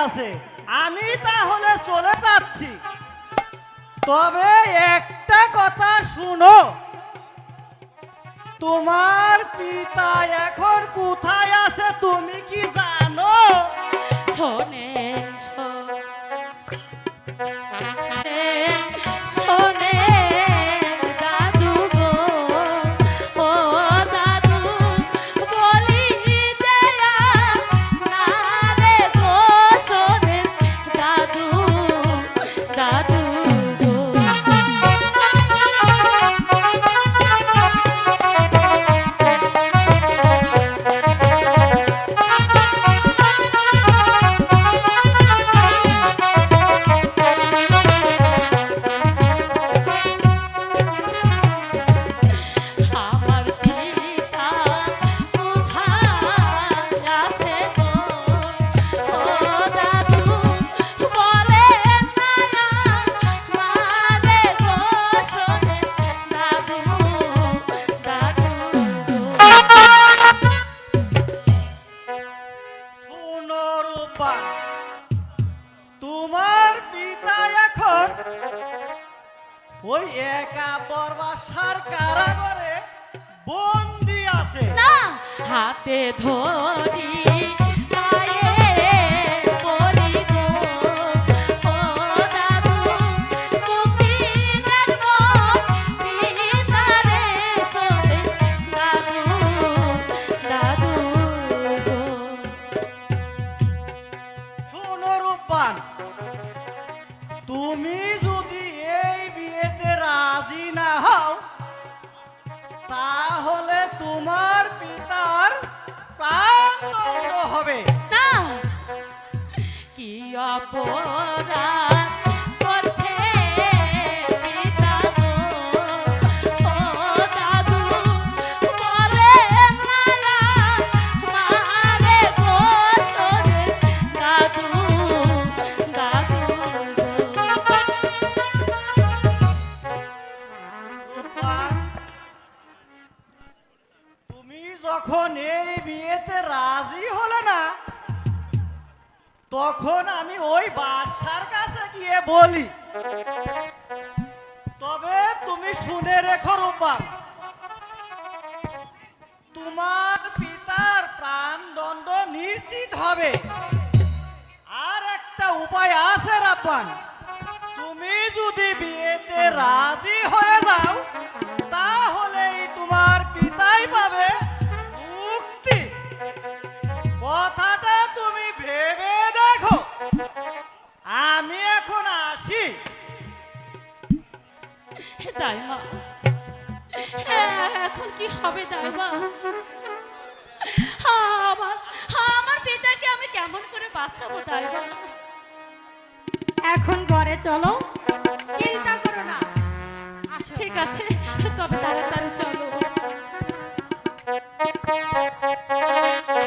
আছে, আমি তাহলে চলে যাচ্ছি। তবে একটা কথা শুনো, তোমার পিতা এখন কোথায় আছে তুমি কি জানো? শোনেন শোনেন দাদু গো, ও দাদু বলি যে না রে গো, শোনেন দাদু দাদু গো। আমার পিতা কোথায় আছে গো, ও দাদু বলেন না আমারে গো, শোনেন দাদু দাদু গো। শুনো রূপা, তোমার পিতা এখন ওই একা বরবাসার কারাগারে বন্দি আছে। না হাতে ধরি পায়ে পড়ি গো, ও দাদু মুক্তি দেন গো পিতারে, শোনেন দাদু দাদু গো। শোনো রূপবান, তুমি যদি এই বিয়েতে রাজি না হও, তাহলে তোমার পিতার প্রাণদণ্ড হবে। না কি অপরাধ করছে পিতা গো, ও দাদু বলেন না আমারে গো, শোনেন দাদু দাদু গো। রূপবান, তুমি যখন এই বিয়েতে রাজি হলে না, তখন আমি ওই বাদশার কাছে গিয়ে বলি। তবে তুমি শুনে রেখো রূপবান, তোমার পিতার প্রাণদণ্ড নিশ্চিত হবে। আর একটা উপায় আছে রাব্বান, তুমি যদি বিয়েতে রাজি হয়ে যাও, তাহলেই তোমার পিতাই পাবে মুক্তি। কথাটা তুমি ভেবে দেখো। আমি এখন আসি। দাইমা এখন কি হবে দাইমা? আমার আমার পিতাকে আমি কেমন করে বাঁচাবো দাইমা? এখন ঘরে চলো, চিন্তা করো না। ঠিক আছে, তবে তাড়াতাড়ি চল।